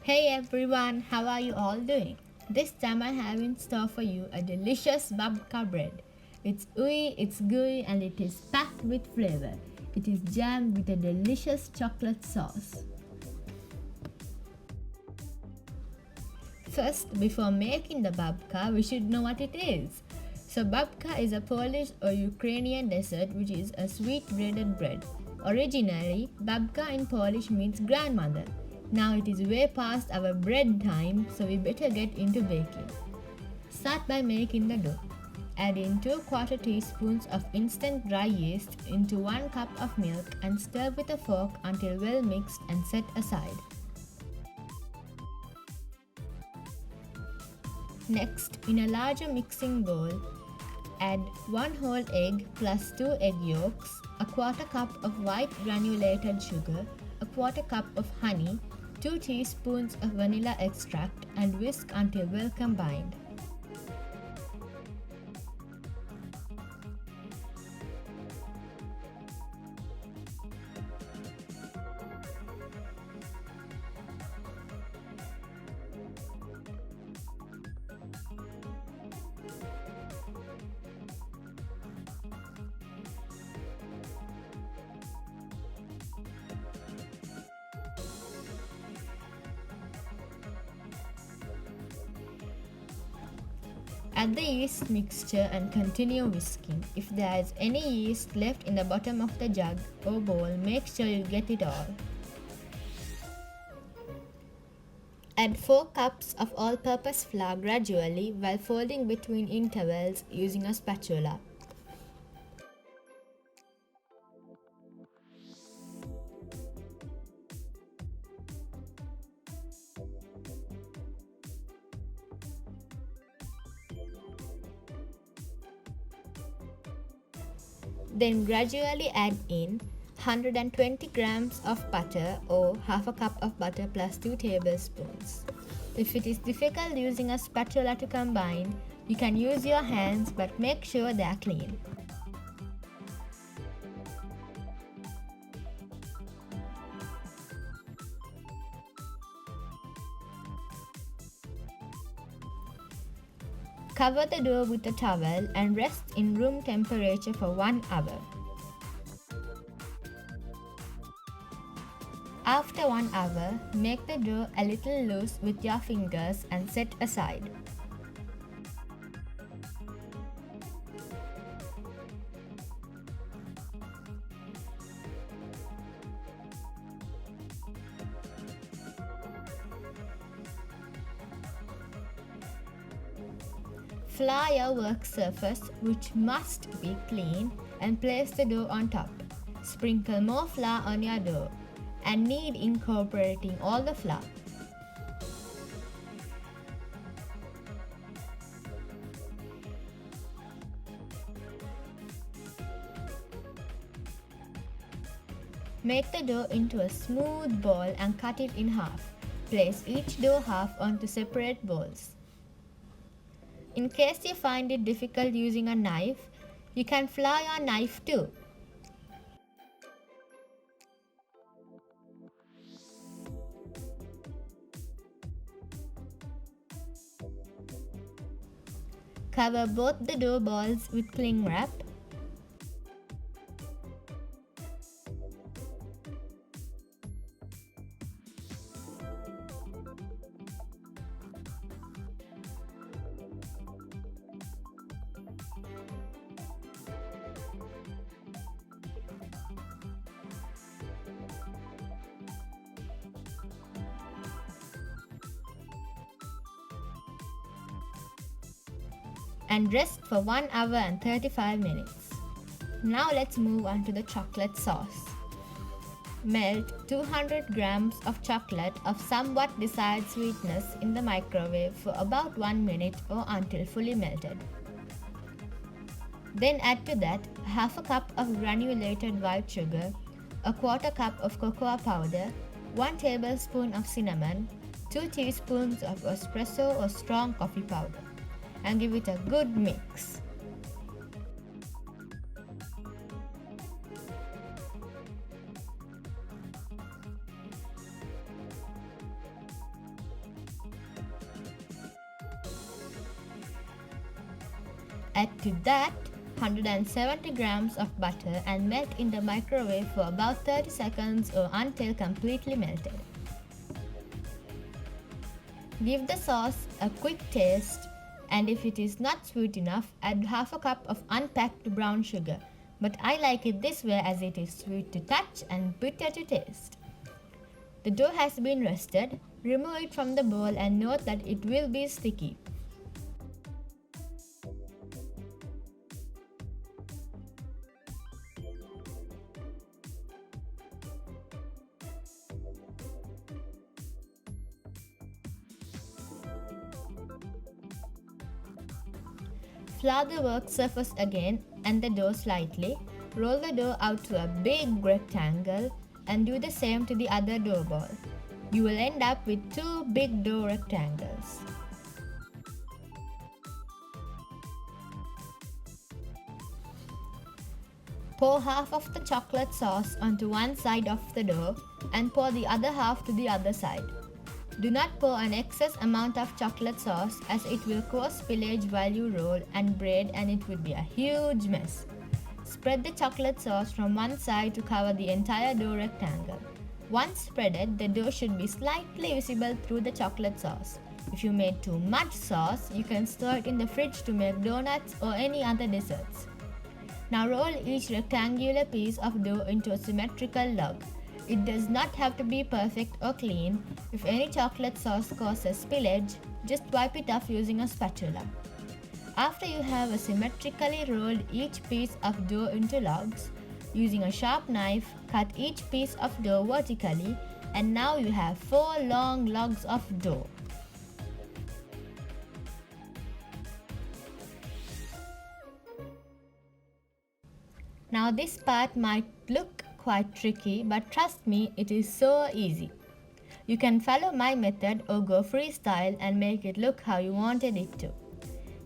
Hey everyone, how are you all doing? This time I have in store for you a delicious babka bread. It's ooey, it's gooey, and it is packed with flavor. It is jammed with a delicious chocolate sauce. First, before making the babka, we should know what it is. So babka is a Polish or Ukrainian dessert which is a sweet braided bread. Originally, babka in Polish means grandmother. Now it is way past our bread time, so we better get into baking. Start by making the dough. Add in 2/4 teaspoons of instant dry yeast into 1 cup of milk and stir with a fork until well mixed and set aside. Next, in a larger mixing bowl, add 1 whole egg plus 2 egg yolks, a 1/4 cup of white granulated sugar, a 1/4 cup of honey, 2 teaspoons of vanilla extract, and whisk until well combined. Add the yeast mixture and continue whisking. If there is any yeast left in the bottom of the jug or bowl, make sure you get it all. Add 4 cups of all-purpose flour gradually while folding between intervals using a spatula. Then gradually add in 120 grams of butter or half a cup of butter plus 2 tablespoons. If it is difficult using a spatula to combine, you can use your hands, but make sure they are clean. Cover the dough with a towel and rest in room temperature for 1 hour. After 1 hour, make the dough a little loose with your fingers and set aside. Flour your work surface, which must be clean, and place the dough on top. Sprinkle more flour on your dough and knead incorporating all the flour. Make the dough into a smooth ball and cut it in half. Place each dough half onto separate bowls. In case you find it difficult using a knife, you can flour your knife too. Cover both the dough balls with cling wrap. And rest for 1 hour and 35 minutes. Now let's move on to the chocolate sauce. Melt 200 grams of chocolate of somewhat desired sweetness in the microwave for about 1 minute or until fully melted. Then add to that half a cup of granulated white sugar, a 1/4 cup of cocoa powder, 1 tablespoon of cinnamon, 2 teaspoons of espresso or strong coffee powder, and give it a good mix. Add to that 170 grams of butter and melt in the microwave for about 30 seconds or until completely melted. Give the sauce a quick taste, and if it is not sweet enough, add half a cup of unpacked brown sugar. But I like it this way as it is sweet to touch and bitter to taste. The dough has been rested. Remove it from the bowl and note that it will be sticky. Flour the work surface again and the dough slightly. Roll the dough out to a big rectangle and do the same to the other dough ball. You will end up with two big dough rectangles. Pour half of the chocolate sauce onto one side of the dough and pour the other half to the other side. Do not pour an excess amount of chocolate sauce as it will cause spillage while you roll and braid and it would be a huge mess. Spread the chocolate sauce from one side to cover the entire dough rectangle. Once spreaded, the dough should be slightly visible through the chocolate sauce. If you made too much sauce, you can store it in the fridge to make donuts or any other desserts. Now roll each rectangular piece of dough into a symmetrical log. It does not have to be perfect or clean. If any chocolate sauce causes spillage, just wipe it off using a spatula. After you have symmetrically rolled each piece of dough into logs, using a sharp knife, cut each piece of dough vertically, and now you have 4 long logs of dough. Now this part might look quite tricky, but trust me, it is so easy. You can follow my method or go freestyle and make it look how you wanted it to.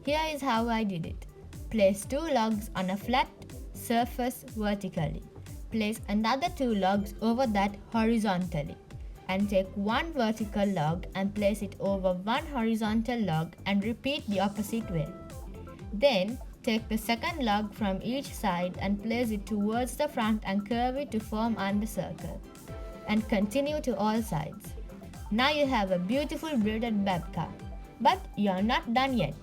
Here is how I did it. Place 2 logs on a flat surface vertically. Place another 2 logs over that horizontally. And take 1 vertical log and place it over 1 horizontal log and repeat the opposite way. Then take the second log from each side and place it towards the front and curve it to form under circle. And continue to all sides. Now you have a beautiful braided babka. But you are not done yet.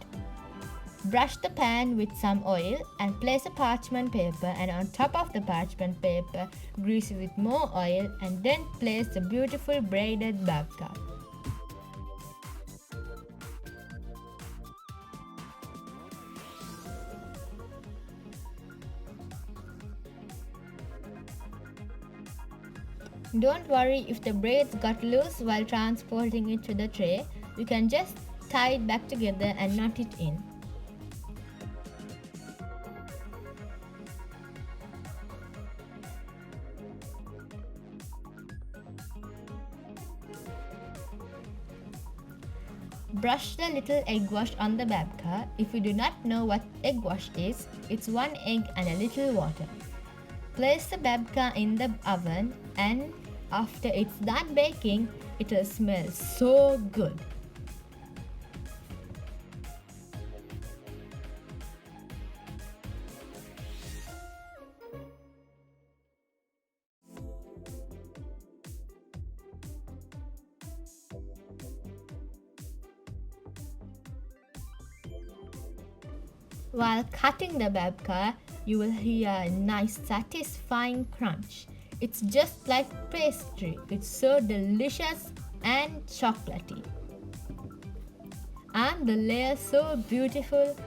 Brush the pan with some oil and place a parchment paper, and on top of the parchment paper, grease it with more oil and then place the beautiful braided babka. Don't worry if the braids got loose while transporting it to the tray. You can just tie it back together and knot it in. Brush the little egg wash on the babka. If you do not know what egg wash is, it's 1 egg and a little water. Place the babka in the oven, and after it's done baking, it will smell so good. While cutting the babka, you will hear a nice satisfying crunch. It's just like pastry. It's so delicious and chocolatey. And the layers so beautiful.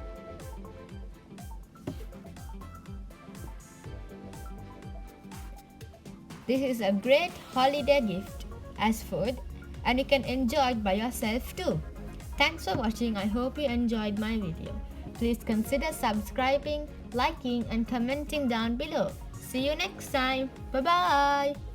This is a great holiday gift as food, and you can enjoy it by yourself too. Thanks for watching. I hope you enjoyed my video. Please consider subscribing, liking and commenting down below. See you next time. Bye bye.